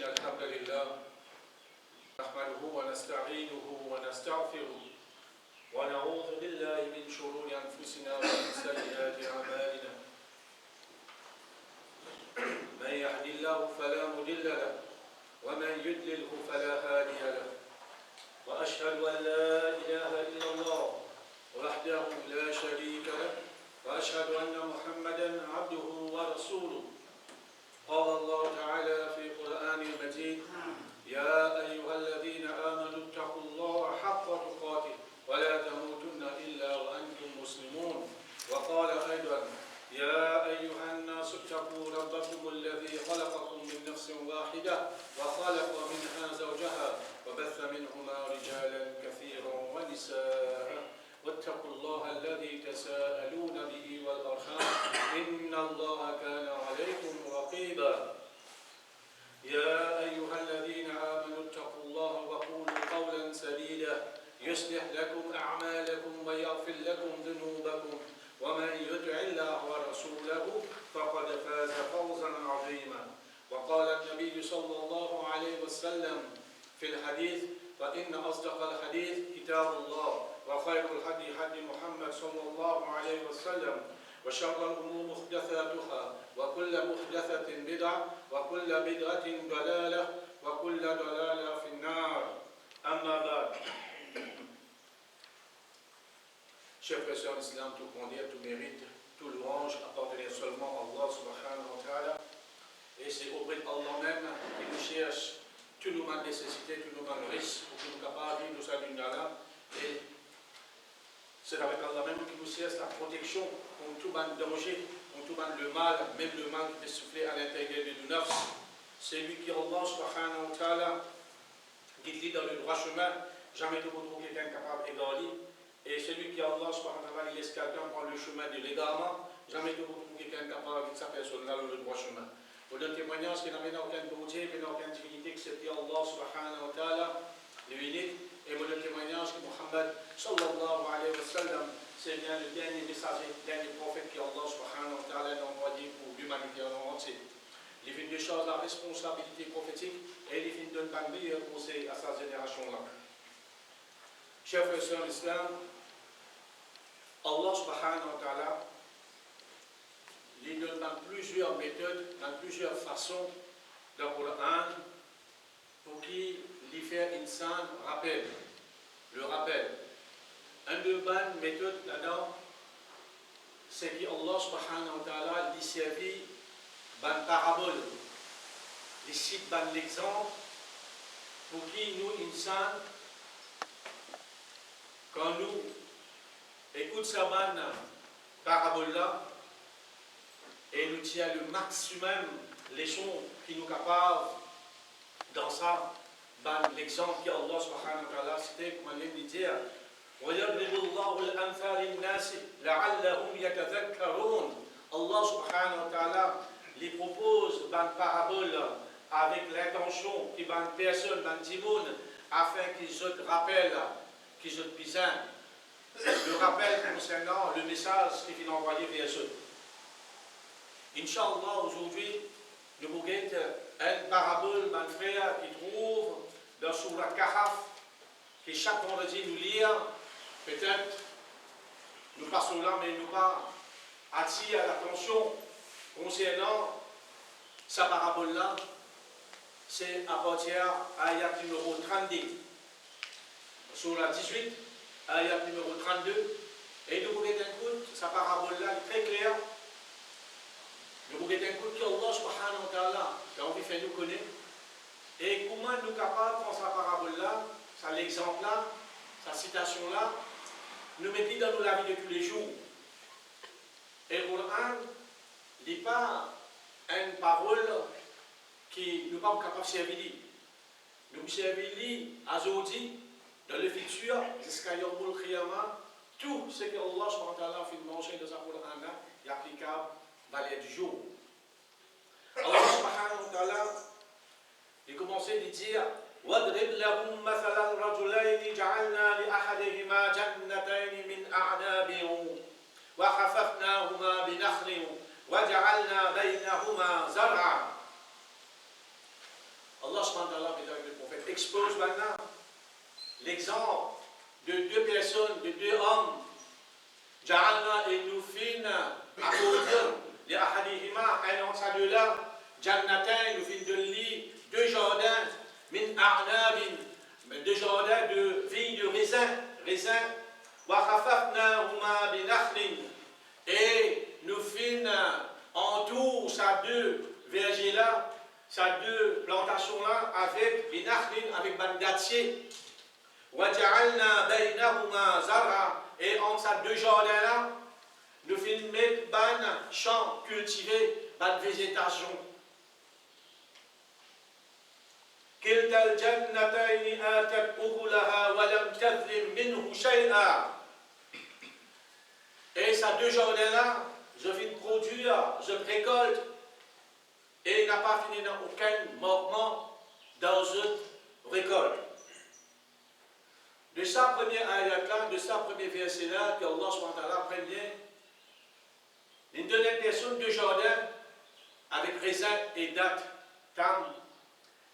إن الحمد لله نحمده ونستعينه ونستغفره ونعوذ بالله من شرور أنفسنا ومن سيئات أعمالنا من يهد الله فلا مضل له ومن يضلله فلا هادي له وأشهد أن لا إله إلا الله وحده لا شريك له وأشهد أن محمدا عبده ورسوله قال الله تعالى في القرآن المجيد يا أيها الذين آمنوا اتقوا الله حق تقاته ولا تموتن إلا وأنتم مسلمون وقال أيضا يا أيها الناس اتقوا ربكم الذي خلقكم من نفس واحدة وخلق منها زوجها وبث منهما رجالا كثيرا ونساء واتقوا الله الذي تساءلون به والأرحام إن الله كان عليكم رقيبا يا أيها الذين آمنوا اتقوا الله وقولوا قولا سديدا يصلح لكم أعمالكم ويغفر لكم ذنوبكم ومن يطع الله ورسوله فقد فاز فوزا عظيما وقال النبي صلى الله عليه وسلم في الحديث فإن أصدق الحديث كتاب الله وخير الهدي هدي محمد صلى الله عليه وسلم وشر الأمور محدثاتها وكل محدثة بدعة وكل بدعة ضلالة وكل ضلالة في النار أما بعد. Chers frères et sœurs d'Islam, tout grandeur, tout mérite, tout louange appartenait seulement à Allah subhanahu wa ta'ala. Et c'est auprès d'Allah même qui nous cherche tout nous manque nécessité, tout nous manque risque, pour que nous capables de vivre ça d'une Allah. Et c'est avec Allah même qui nous cherche la protection contre tout danger, contre tout le mal, même le mal qui peut souffler à l'intérieur de nous. C'est lui qui, Allah subhanahu wa ta'ala, guide-lui dans le droit chemin, jamais de vous trouver quelqu'un capable d'égaler. Et celui qui, Allah subhanahu wa ta'ala, il laisse quelqu'un prendre le chemin de l'égarement, jamais de vous trouver quelqu'un capable de sa personne-là dans le droit chemin. Pour le témoignage qu'il n'a aucune beauté, qu'il n'a aucune divinité, excepté Allah subhanahu wa ta'ala, l'unique. Et pour le témoignage que Muhammad sallallahu alayhi wa sallam, c'est bien le dernier messager, le dernier prophète que Allah subhanahu wa ta'ala a envoyé pour l'humanité en entier. Il vient de choses la responsabilité prophétique et il vient de donner un meilleur conseil à sa génération-là. Chers frères et sœurs d'Islam, Allah subhanahu wa ta'ala lui donne dans plusieurs méthodes, dans plusieurs façons dans le Coran pour qu'il lui fasse une sainte rappel. Le rappel. Un de bonnes méthodes là-dedans, c'est qu'Allah subhanahu wa ta'ala lui servit une parabole, lui cite l'exemple pour qu'il nous une sainte. Quand nous écoutons cette parabole-là, et nous tirons le maximum les leçons qui nous capables dans ça, l'exemple qu'Allah subhanahu wa ta'ala cité, comme on dit dire, وَيَضْرِبُ اللَّهُ الْأَمْثَالِ لِلنَّاسِ لَعَلَّهُمْ يَتَذَكَّرُونَ. Allah subhanahu wa ta'ala lui propose une parabole avec l'intention qu'il y a une personne, un monde, afin qu'ils se rappellent, qu'ils se pisent. Le rappel concernant le message qu'il a envoyé vers eux. Inch'Allah, aujourd'hui, nous vous guettons une parabole, mon frère, qui trouve dans Surah Kahf, que chaque vendredi nous lire. Peut-être, nous passons là, mais nous pas attirer l'attention concernant sa parabole-là. C'est à partir de l'ayat numéro 32. Surah 18, ayat numéro 32. Et nous vous guettons sa parabole-là est très claire. Nous vous guettons qu'Allah subhanahu wa ta'ala a envie de faire nous connaître. Et comment nous sommes capables de prendre sa parabole-là, l'exemple-là, sa citation-là, nous mettons dans la vie de tous les jours. Et le Coran n'est pas une parole qui nous pas capables de servir. Nous servir à aujourd'hui, dans le futur, jusqu'à Yawmul Qiyamah, tout ce que Allah subhanahu wa ta'ala a fait mentionner dans sa Coran est applicable à valeur du jour. Allah subhanahu wa ta'ala il commençait à dire وَاضْرِبْ لَهُمْ مَثَلًا رَجُلَيْنِ جَعَلْنَا لِأَحَدِهِمَا جَنَّتَيْنِ مِنْ أَعْنَابٍ وَحَفَفْنَاهُمَا بِنَخْلٍ وَجَعَلْنَا بَيْنَهُمَا زَرْعًا. Allah subhanahu wa ta'ala, le prophète, expose maintenant l'exemple de deux personnes, de deux hommes. Ja'alna et nous fin à cause de ahadihima, un entre ces deux-là, Jannatain, nous fin de lit, deux jardins, min a'nabin, deux jardins de vignes de raisin, wa khafafnahuma bi nakhlin, et nous fin entoure ces deux vergers-là, ces deux plantations-là, avec bi nakhlin, avec bandatier. وَجَعَلْنَا بَيْنَهُمَا زَرْعًا, et entre ces deux jardins-là, nous finissons mettre un champ cultivé, une végétation. كِلْتَا الْجَنَّتَيْنِ آتَتْ أُكُلَهَا وَلَمْ تَظْلِمْ مِنْهُ شَيْئًا. Et ces deux jardins-là, je viens produire, je récolte, et il n'a pas fini dans aucun manquement dans une récolte. De sa première ayat-là, de sa première verset-là, que Allah subhanahu wa ta'ala prévient, une deuxième personne de jardin avec raisin et date, tam.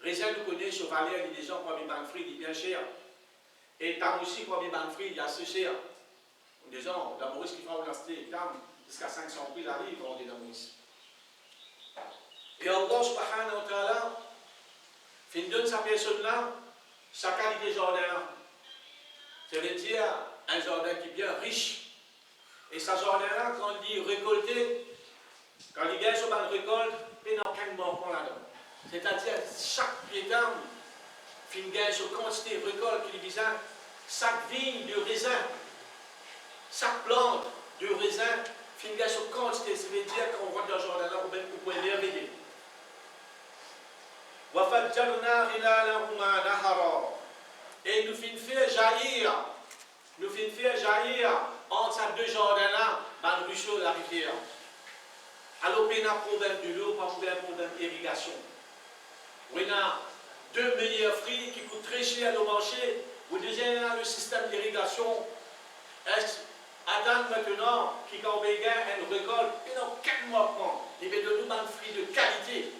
Raisin, nous connaissons, chevalier, il y a des gens qui ont mis fruit, il est bien cher. Et tam aussi, qui ont mis fruit, il est assez cher. Des gens, la Maurice qui font l'acheter, tam, jusqu'à 500 prix, il arrive, on dit la Maurice. Et Allah subhanahu wa ta'ala, il donne sa personne-là, sa qualité de jardin. Ça veut dire un jardin qui est bien riche. Et ce jardin-là, quand on dit récolter, quand il gagne sur une récolte, il n'y a aucun manquement là-dedans. C'est-à-dire, chaque pied d'arbre, il gagne sur quantité de récolte qu'il vise, chaque vigne de raisin, chaque plante de raisin, il gagne sur quantité. Ça veut dire qu'on voit dans le jardin-là, vous pouvez l'éveiller. وَفَجَّرْنَا خِلَالَهُمَا نَهَرًا. Et nous finissons faire jaillir entre ces deux jardins-là, dans le ruisseau de la rivière. Alors, il y a un problème de l'eau, pas un problème d'irrigation. On a deux meilleurs fruits qui coûtent très cher au marché. Vous deuxième, le système d'irrigation. Est-ce attendre maintenant qu'il y ait une récolte? Il n'y a aucun manquement. Il veut de nous un fruit de qualité.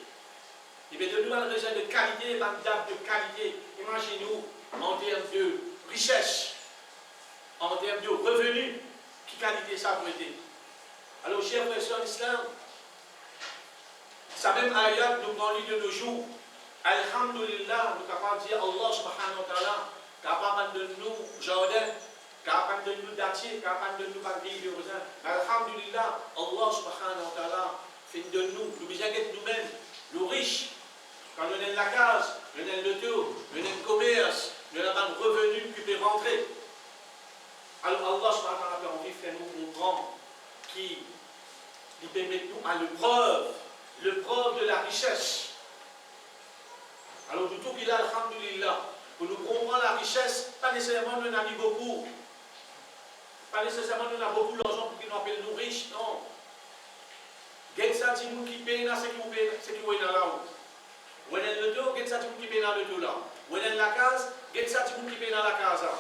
Il veut de nous un raisin de qualité, un date de qualité. Imaginez-nous en termes de richesse, en termes de revenus, qui qualité ça peut être. Alors, chers frères en islam, ça même ayat nous prend de nos jours. Alhamdulillah, nous sommes capables de dire Allah subhanahu wa ta'ala, capable de nous jardin, capable de nous dattier, capable de nous bagger de raisin. Alhamdulillah, Allah subhanahu wa ta'ala fait de nous, nous besoin d'être nous-mêmes, nous riches. Quand on est la case, on est le tour, on est le commerce, on a un revenu qui peut rentrer. Alors Allah subhanahu wa ta'ala fait nous comprendre qui permet nous à l'épreuve de la richesse. Alors du tout qu'il a, alhamdulillah, pour nous comprendre la richesse, pas nécessairement nous en avons beaucoup. Pas nécessairement nous avons beaucoup d'argent pour qu'ils nous appellent nous riches, non. Quel ça dit nous qui paye, c'est qui est dans là-haut. Ou est le dos, quel ça dit nous qui paye dans le dos là. Ou est la case, quel ça dit nous qui paye dans la case là.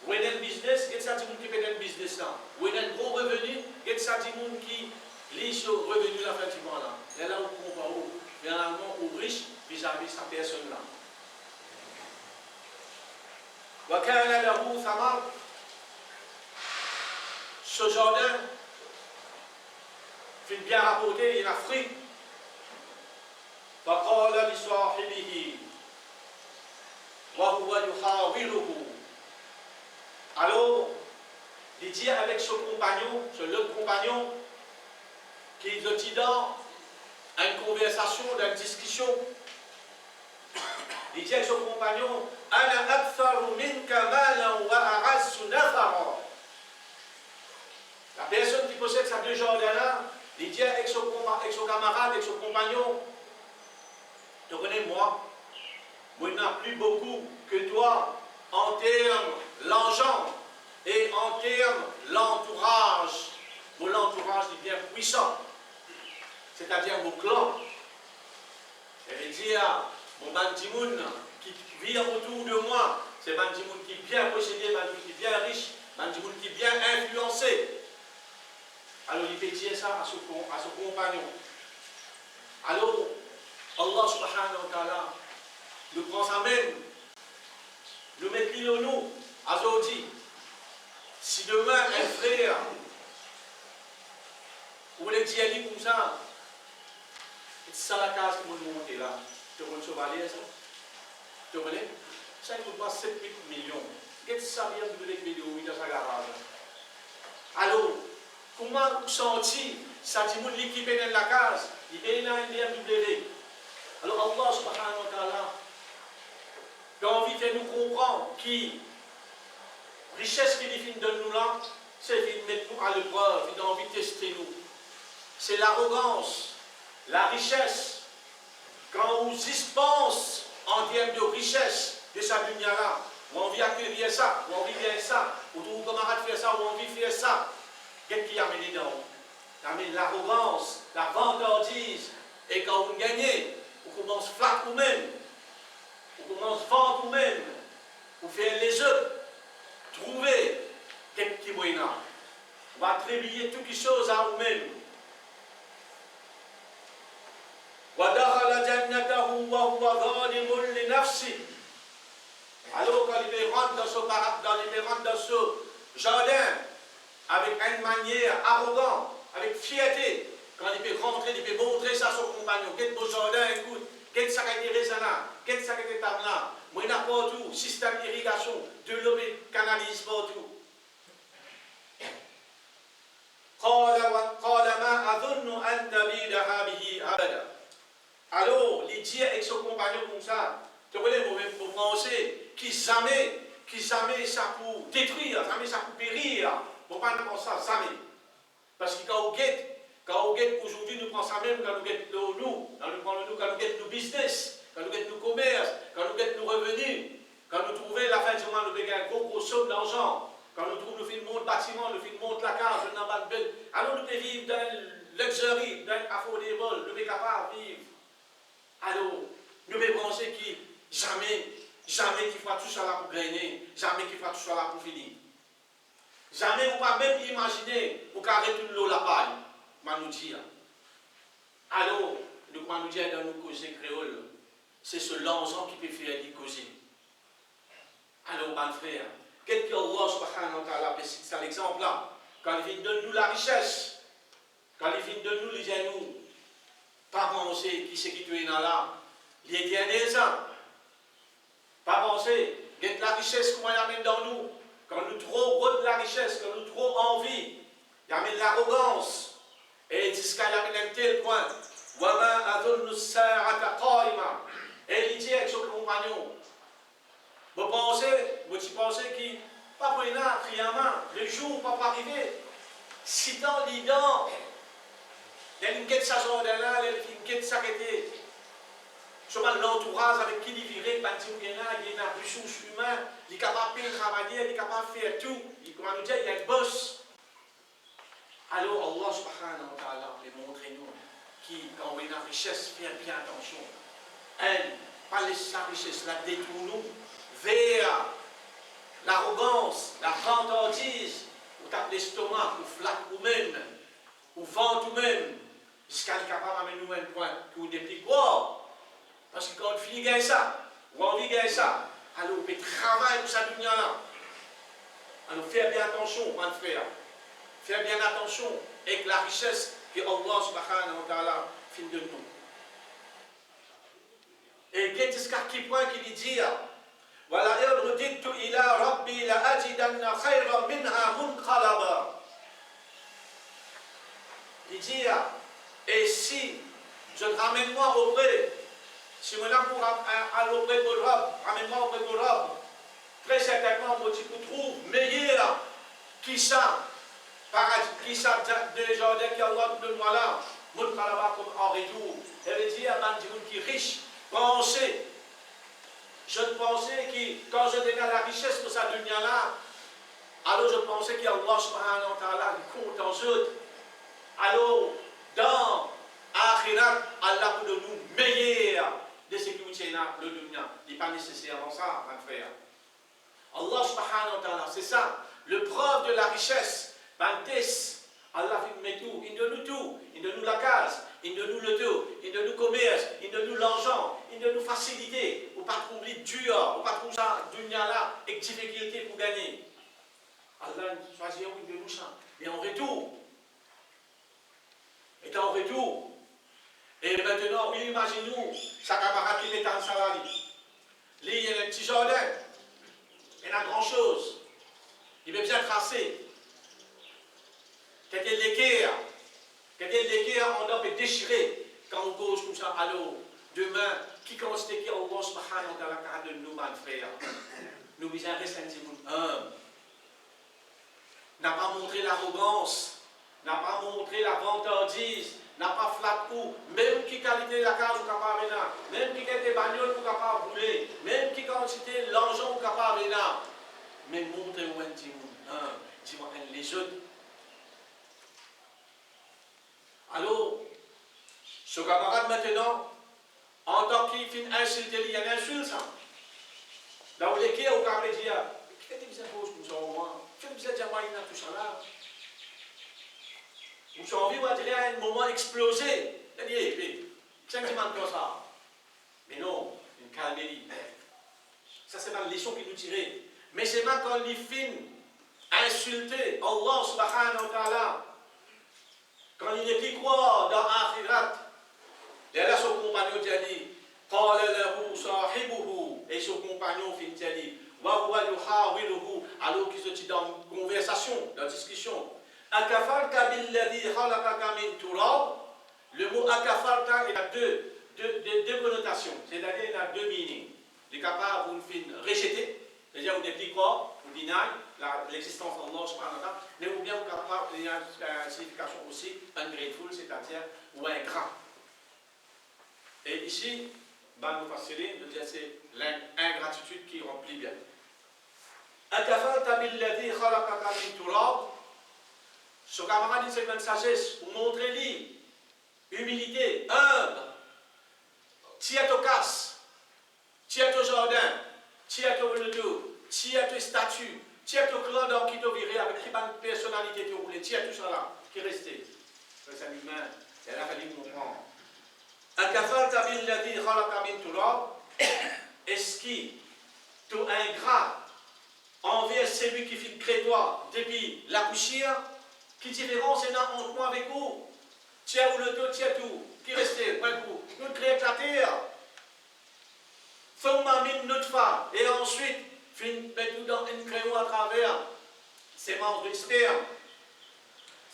Ou est le business, quel ça dit nous qui paye dans le business là. Ou est le gros revenu, quel ça dit nous qui lit sur le revenu là, effectivement là. Et là, on comprend où. Finalement, où riche vis-à-vis de sa personne là. وَكَانَ لَهُ ثَمَرٌ. Ce jardin fait bien rapporter, il a fruit. فَقَالَ لِصَاحِبِهِ وَهُوَ يُحَاوِرُهُ. Alors, il dit avec son compagnon, l'autre compagnon, qu'ils ont dit dans une conversation, dans une discussion, il dit avec son compagnon, أَنَا أَكْثَرُ مِنْكَ مَالًا وَأَعَزُّ نَفَرًا. La personne qui possède ces deux jardins-là, il dit avec son camarade, avec son compagnon, tu connais moi n'ai plus beaucoup que toi en termes l'argent et en termes l'entourage. L'entourage est bien puissant, c'est-à-dire mon clan. Elle dit à mon bandimoun qui vit autour de moi, c'est bandimoun qui est bien possédé, bandimoun qui est bien riche, bandimoun qui est bien influencé. Alors il peut dire ça à son compagnon. Alors, Allah subhanahu wa ta'ala nous prend sa main, nous met nous, aujourd'hui. Si demain un frère ou les dialis comme ça, c'est ça la case que vous montez là. Tu vois le chevalier ça? Tu vois? Ça coûte pas 7 millions. Qu'est-ce que ça vient de les vidéos dans sa garage? Alors, comment vous sentez ça dit que l'équipe est dans la case, il est dans un BMW. Alors Allah subhanahu wa ta'ala a envie de nous comprendre qui richesse qu'il donne nous là, c'est de mettre nous à l'épreuve, il a envie de tester nous. C'est l'arrogance, la richesse. Quand on dispense en termes de richesse de sa dunya là, on a envie d'accueillir ça, on a envie de faire ça, ou tout camarade faire ça, ou on a envie de faire ça. Qu'est-ce qui amène dedans? Il amène l'arrogance, la vantardise, et quand on gagne, on commence à flatter nous-mêmes, on commence à vendre nous-mêmes, on fait les œufs, trouver qu'est-ce qui est moyen. On va attribuer toutes les choses à nous-mêmes. Alors quand il rentre dans ce jardin avec une manière arrogante, avec fierté, quand il peut rentrer, il peut montrer ça à son compagnon. Quel beau jardin, écoute, quel ça a été raisonnable, quel ça a été table là, moi n'importe où, système d'irrigation, de l'eau canalise partout. Alors, il dit avec son compagnon comme ça, vous pensez qu'il jamais ça pour détruire, jamais ça pour périr. Vous ne pouvez pas penser ça, jamais. Parce que quand on guette aujourd'hui, nous prenons ça même quand nous guette nous, quand nous guette nos business, quand nous guette nos commerces, quand nous guette nos revenus, quand nous trouvons la fin du mois, nous gagnons une grosse somme d'argent, quand nous trouvons, nous faisons le bâtiment, nous faisons la case, nous n'avons pas de belle. Alors nous devons vivre dans luxury, dans affordable, nous sommes capables de vivre. Alors, nous devons penser que jamais qu'il fera tout ça là pour gagner, jamais qu'il fera tout ça là pour finir. Jamais on ne peut pas même imaginer pour qu'arrêter l'eau la paille, nous dire. Alors, nous nous dire dans nos causes créoles, c'est ce lançon qui peut faire des causes. Alors, mon frère, quel que Allah subhanahu wa ta'ala, c'est l'exemple là, quand il vient de nous la richesse, quand il vient de nous les genoux, pas penser qui c'est qui tu es là, il est bien ça. Pas penser, que la richesse qu'on amène dans nous, quand nous trop de la richesse, quand nous trop envie, il amène l'arrogance, et il dit qu'il amène un tel point. Et il dit avec son compagnon, vous pensez qu'il pas pour le jour pas arriver, si dans l'ident, il y a une quête de sa journée là, il y a une quête de sa quête. L'entourage avec qui il vivait, il y a une ressource humaine, il est capable de travailler, il est capable de faire tout. Comment nous dire, il y a un boss. Alors Allah subhanahu wa ta'ala montre nous quand on a une richesse, faire bien attention. Elle, pas laisser sa richesse, la détourne vers l'arrogance, la vantardise, ou tape l'estomac, ou flatte nous-mêmes, ou vente nous-mêmes, jusqu'à être capable d'amener nous un point qui nous déplique. Parce que quand on finit de gagner ça, ou on vit de gagner ça, alors on peut travailler pour cette dunya-là. Alors faire bien attention, mon frère. Faire bien attention avec la richesse que Allah subhanahu wa ta'ala fait de nous. Et qu'est-ce qu'il point qu'il dit? Voilà, irditu ila rabbi la ajidanna khayran minha munqalaba. Il dit, et si je te ramène moi auprès, si je pour aller auprès de Rob, ramène-moi auprès de Rob, très certainement, moi, tu trouves meilleur qui ça, des jardins qui Allah de moi là, mon calaba comme en retour. Elle dit à Bandioun qui est riche, pensez. Je pensais que quand je dégaine la richesse de sa dunya là, alors je pensais qu'Allah subhanahu wa ta'ala compte en eux. Alors, dans Akhirat, Allah pour nous meilleur de ce qui nous tient le dunya. Il n'est pas nécessairement ça, mon frère. Allah subhanahu wa ta'ala, c'est ça. Le preuve de la richesse, Allah fait tout, il donne nous tout, il donne nous la case, il de nous le tout, il de nous commerce, il de nous l'argent, il de nous faciliter, ou pas trouver dur, ou pas trouver ça, dunya là, avec difficulté pour gagner. Allah choisit de nous ça. Et en retour, et maintenant, imaginez-nous, sa camarade qui est en salarié. Lui, il y a un petit jardin, il y a grand chose, il veut bien tracer. Quand il l'équerre, on peut déchirer quand on cause comme ça, alors, demain, qui constate qu'Allah subhanahu wa ta'ala de nous, mon frère, nous besoin rester humble, n'a pas montré l'arrogance, n'a pas montré la vantardise, n'a pas flatté ou, même qui qualité la case ou capable là, même qui qualité bagnole ou capable rouler, même qui quantité l'argent ou capable là, mais montrer où un petit monde, dis-moi les autres. Alors, ce camarade maintenant, en tant qu'il finit insulter, il y a un insulte ça. Là où les quais au carré dit, qu'est-ce que tu poses comme ça au moins? Qu'est-ce que tu dis à moi, il a tout ça là? Vous avez envie de dire à un moment explosé. C'est-à-dire, sentiment comme ça. Mais non, une calmerie. Ça, c'est la leçon qu'il nous tirait. Mais c'est pas quand il finit insulter Allah subhanahu wa ta'ala. Quand il est qui croit dans Akhirat, et là, son compagnon dit, et son compagnon finit dit, alors qu'ils sont dans une conversation, dans une discussion. Akafarta billadhi khalaqaka min turab. Le mot akafarta, il a deux connotations, c'est-à-dire il a deux meanings. Il est capable de vous rejeter, c'est-à-dire vous n'êtes pas, vous deny l'existence d'Allah subhanahu wa ta'ala, mais ou bien vous capable, il y a une signification aussi ungrateful, c'est-à-dire ou ingrat. Et ici, Banu Fassirin nous dit c'est l'ingratitude qui remplit bien. Akafarta billadhi khalaqaka min turab. Ce camarade dit c'est une sagesse pour montrer lui, humilité, humble. Tiens ton casse, tiens ton jardin, tiens ton ledo, tiens ton statut, tiens ton clan dans qui te virait avec qui bonne personnalité tu voulais, tiens tout ça là, qui restait. C'est un humain, et là il faut comprendre. Akafarta billadhi khalaqa min turab. Est-ce qu'il tu ingrat envers celui qui fait créer toi depuis la poussière? Qui différence est là entre moi avec vous? Tiens ou le dos, tiens tout. Qui restait? Nous créons la terre. Thumma min nutfa. Et ensuite, mettons dans une crayon à travers ces membres de sperme.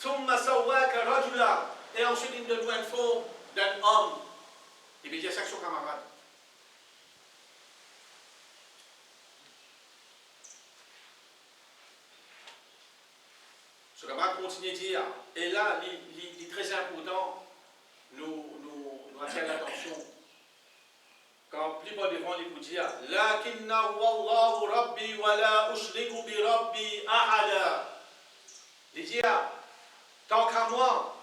Thumma sawwaka rajula. Et ensuite, il nous donne une forme d'un homme. Il veut dire ça que son camarade. Ce camarade continue de dire, et là, il est très important, nous attirer l'attention. Quand plus bas devant, il vous dire, Lakinna wallahu rabbi wa la ushriku bi rabbi ahada. Il dit, tant qu'à moi,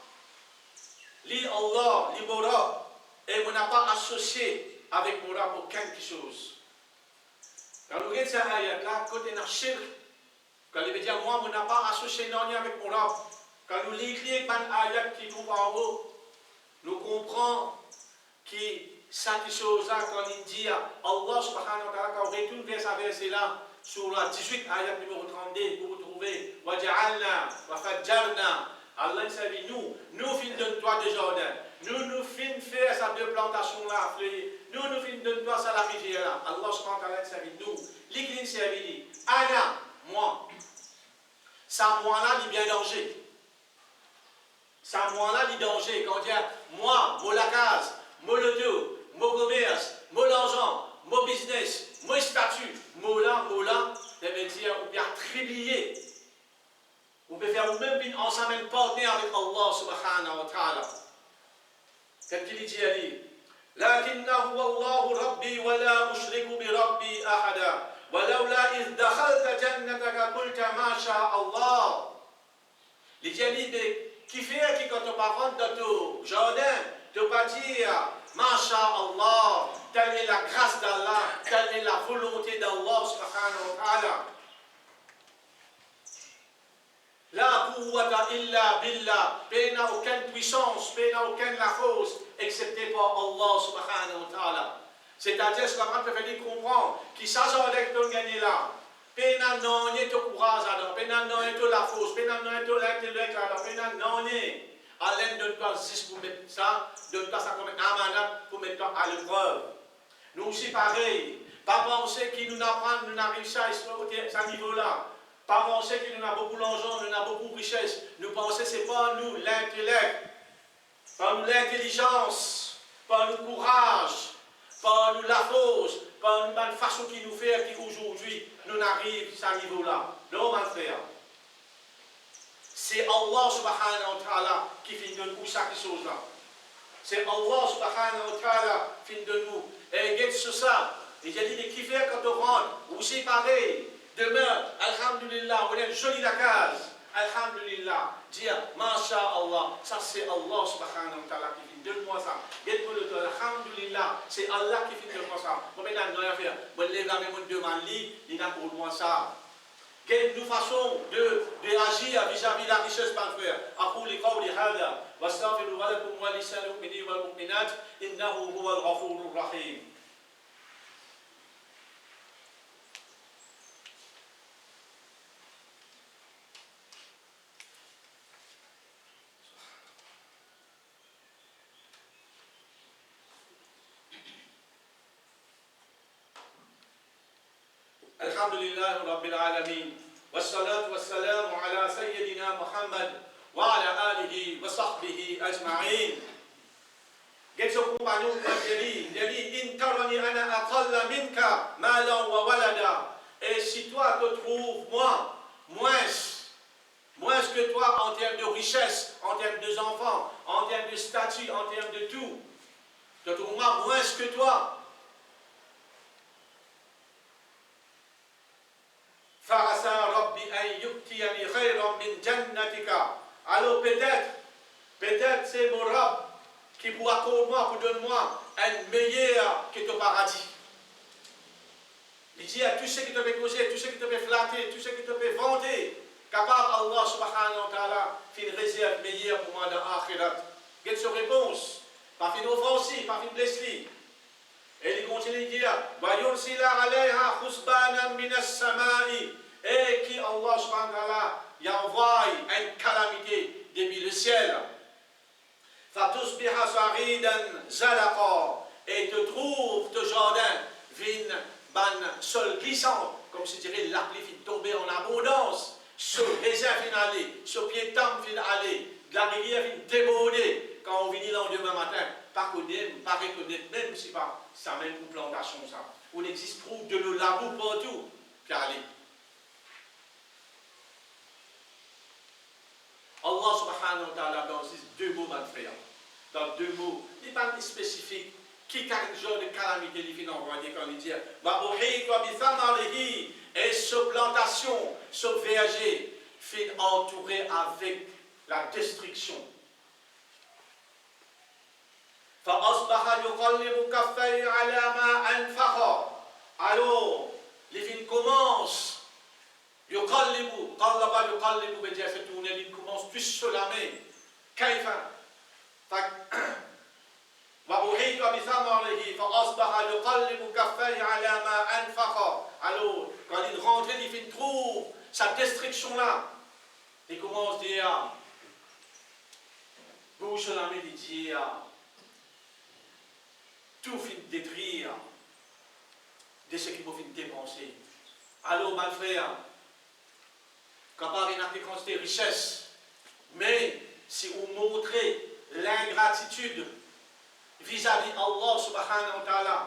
li Allah, li Mora, et on n'a pas associé avec Mora pour quelque chose. Quand nous regardons cette ayat-là, côté de shirk, quand il veut dire, moi, on n'a pas associé non avec mon Rab. Quand nous lisons un ayat qui trouve en haut, nous comprenons que cette chose-là, quand il dit, Allah subhanahu wa ta'ala, quand on retourne vers sa verset-là, sur la 18 ayat numéro 32, vous trouvez, Waja'alna, wa fajjarna. Allah dit, nous finissons de toi de Jordan. Nous finissons faire ces deux plantations-là, nous finissons de toi ça la rivière-là. Allah subhanahu wa ta'ala dit, nous, l'Iklin servit, Ana, moi. Ça, moi-là, il est bien danger. Ça, moi-là, il est danger. Quand on dit, moi, mon la case, mon le dos, mon commerce, mon l'argent, mon business, mon statut, mon là, ça veut dire, on peut attribuer. On peut faire même ensemble un partenaire avec Allah subhanahu wa ta'ala. Qu'est-ce qu'il dit à lui? Lakinnahu wallahu rabbi wa la ushriku bi rabbi ahada. ولولا إذ دخلت جنتك قلت ما شاء الله. Les dialyses qui fait que quand on parle dans ton jardin, tu vas dire Masha Allah, telle est la grâce d'Allah, telle est la volonté d'Allah subhanahu wa ta'ala. Là, pour quwwata illa billah. Paix n'a aucune puissance, paix n'a aucune la force, excepté par Allah subhanahu wa ta'ala. C'est-à-dire, ce qu'on peut faire comprendre, qui s'ajoute de gagner là. Paix n'a non est au courage là, paix n'a non est la force, paix n'a non est l'intellect là, paix n'a non est. À l'aide de pas juste pour mettre ça, de pas ça comme un manat pour mettre à l'épreuve. Nous aussi pareil. Pas penser qu'il nous apprend, nous n'arrive à ce niveau-là. Pas penser qu'il nous a beaucoup d'argent, nous avons beaucoup de richesse. Nous pensons que ce n'est pas nous l'intellect, pas nous l'intelligence, pas nous le courage, pas nous la force, pas nous la façon qui nous fait qu'aujourd'hui nous n'arrive à ce niveau-là. Non, mon frère. C'est Allah subhanahu wa ta'ala qui fait de nous chaque chose là. C'est Allah subhanahu wa ta'ala qui fait de nous. Et regarde sur ça. Et j'ai dit, qui fait quand on rentre, aussi pareil. Demain, alhamdulillah, on a une jolie la case. Alhamdulillah. Dire, masha'Allah. Ça c'est Allah subhanahu wa ta'ala qui fait de moi ça. Regarde-moi le temps, alhamdulillah. C'est Allah qui fait de moi ça. Moi maintenant, je vais faire. Je lève la main, je demande, il n'a pour moi ça. Quelle nous façon de agir vis-à-vis de la richesse, mon frère. أقول قولي هذا واستغفر لكم ولسائر المؤمنين والمؤمنات إنه هو الغفور الرحيم. الحمد لله رب العالمين والصلاة والسلام على سيدنا محمد وعلى آله وصحبه أجمعين. قلت لكم معلوم دليل إن ترني أنا أقل منك مالا وولدا. Et si toi te trouves moins que toi en termes de richesse, en termes d'enfants, en termes de statut, en termes de tout, te trouves moins que toi. Alors peut-être c'est mon Rab qui pourra pour moi, pour donner-moi un meilleur que ton paradis. Il dit à tout ce qui te fait causer, tout ce qui te fait flatter, tout ce qui te fait vanter, capable Allah subhanahu wa ta'ala fait une réserve meilleure pour moi dans l'akhirat. Quelle est sa réponse? Pas une offensive, pas une blessure. Et il continue de dire, et qui Allah subhanahu wa ta'ala y envoie une calamité depuis le ciel. Et te trouve ton jardin vin ban sol glissant, comme si dirait la pluie fit tomber en abondance, sur réserve finale, sur pied tam fin aller, la rivière fin déborder quand on vient le lendemain matin, pas connaître, pas reconnaître, même si pas ça même une plantation ça. On existe pour de le labour partout, aller. Allah subhanahu wa ta'ala dans ces deux mots, mon frère, dans deux mots, il n'est pas spécifique, qui a un genre de calamité, il finit envoyé quand il dit, et ce plantation, ce verger, finit entouré avec la destruction. Alors, les filles commencent. Il commence plus sur la main. Alors, quand il rentre, il trouve sa destruction là. Il commence à dire, bouge la main, il dit, tout finit de détruire de ce qu'il faut dépenser. Alors, mon frère, quand on a une quantité de richesse, mais si vous montrez l'ingratitude vis-à-vis d'Allah subhanahu wa ta'ala,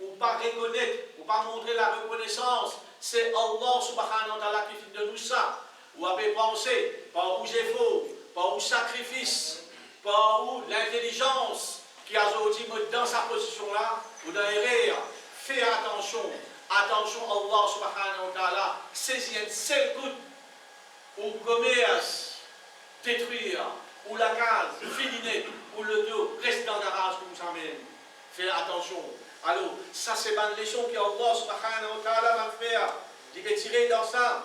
ou pas reconnaître, ou pas montrer la reconnaissance, c'est Allah subhanahu wa ta'ala qui fait de nous ça. Ou avez pensé, par où j'ai faux, par où sacrifice, par où l'intelligence qui a aujourd'hui dans sa position là, ou dans les fais attention, attention Allah subhanahu wa ta'ala, saisis un seul coup ou commerce, détruire, ou la case, finir, ou le dos, reste dans la rage comme ça même. Fais attention. Alors, ça c'est une leçon que Allah subhanahu wa ta'ala va faire. Il est tiré dans sa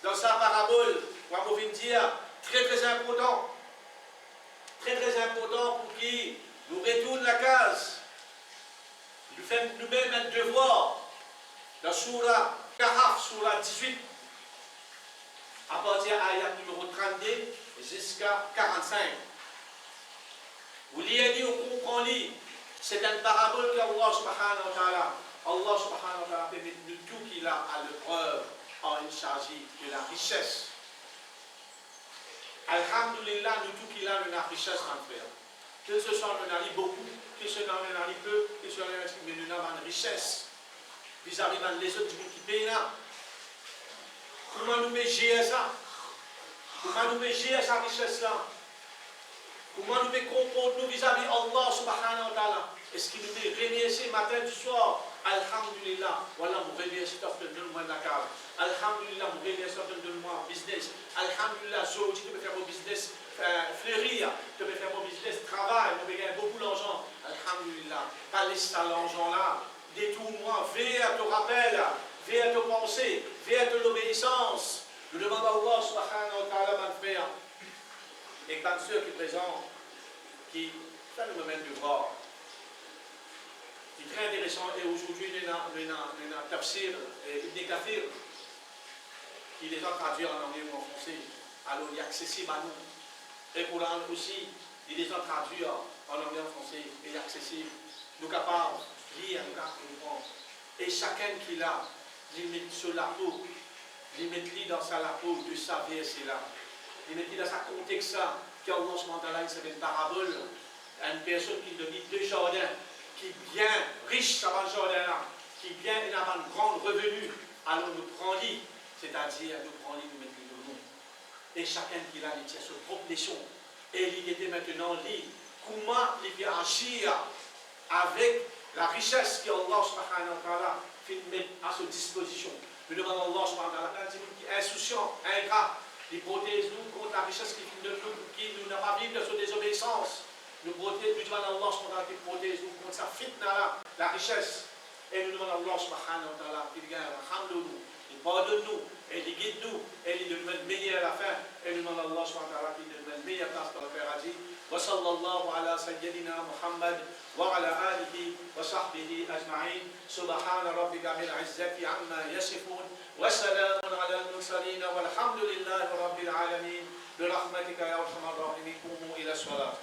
parabole, on va dire, Très très important. Très très important pour qui nous retourne la case. Nous faisons nous-mêmes un devoir. La Surah Kahf, Surah 18, à partir de l'ayat numéro 32 jusqu'à 45. Vous l'avez dit, on comprend, c'est une parabole qu'Allah subhanahu wa ta'ala, Allah subhanahu wa ta'ala permet de tout qu'il a à l'épreuve en une charge de la richesse. Alhamdulillah, nous tout qu'il a de la richesse en frère. Que ce soit on a beaucoup, que ce soit on a peu, que ce soit on a une richesse vis-à-vis des autres qui payent là. Comment nous gérer ça? Comment nous gérer sa richesse là? Comment nous comporter vis-à-vis Allah subhanahu wa ta'ala? Est-ce qu'il nous remercie matin du soir? Alhamdulillah, voilà, vous remerciez, donne-moi la cave. Alhamdulillah, vous remerciez, donne-moi business. Alhamdulillah, aujourd'hui, tu peux faire mon business fleurir, tu peux faire mon business travail, tu peux gagner beaucoup d'argent. Alhamdulillah, pas laisser l'argent là. Détourne-moi, vers te rappel, vers te pensée, vers te l'obéissance. Nous demandons à Allah subhanahu wa ta'ala, mon frère, et quand ceux qui présentent, qui ça nous mène de voir. C'est très intéressant, et aujourd'hui, il y a un tafsir, Ibn Kathir, qui les a traduits en anglais ou en français. Alors, il est accessible à nous. Et le Coran aussi, il les a traduits en anglais ou en français, et il est accessible. Nous sommes capables de lire, nous sommes capables de comprendre. Et chacun qui l'a, il met sur la peau, il met dans sa peau de sa verset là. Il met dans sa contexte ça, qu'Allah subhanahu c'est une parabole, à une personne qui devient deux jardins, qui est bien riche dans le jardin là, qui est bien a un grand revenu, alors nous prenons, c'est-à-dire nous prenons, nous mettons de nous. Et chacun qui l'a, il tient sa propre leçon. Et il était maintenant dit, comment il peut agir avec la richesse qu'Allah subhanahu wa ta'ala met à sa disposition. Nous demandons à Allah subhanahu wa ta'ala, qui est insouciant, ingrat, il protège nous contre la richesse qui nous n'a pas vivre de sa désobéissance. Nous protège, nous demandons à Allah subhanahu wa ta'ala qui protège nous contre sa fitna là, la richesse. Et nous demandons à Allah subhanahu wa ta'ala qu'il gagne, alhamdoulilah, il pardonne nous, et il guide nous, et il nous met meilleur à la fin. Et nous demandons à Allah subhanahu wa ta'ala qu'il nous met meilleure place pour le paradis. وصلى الله على سيدنا محمد وعلى آله وصحبه أجمعين سبحان ربك رب العزة عما يصفون وسلام على المرسلين والحمد لله رب العالمين برحمتك يا أرحم الراحمين قوموا إلى الصلاة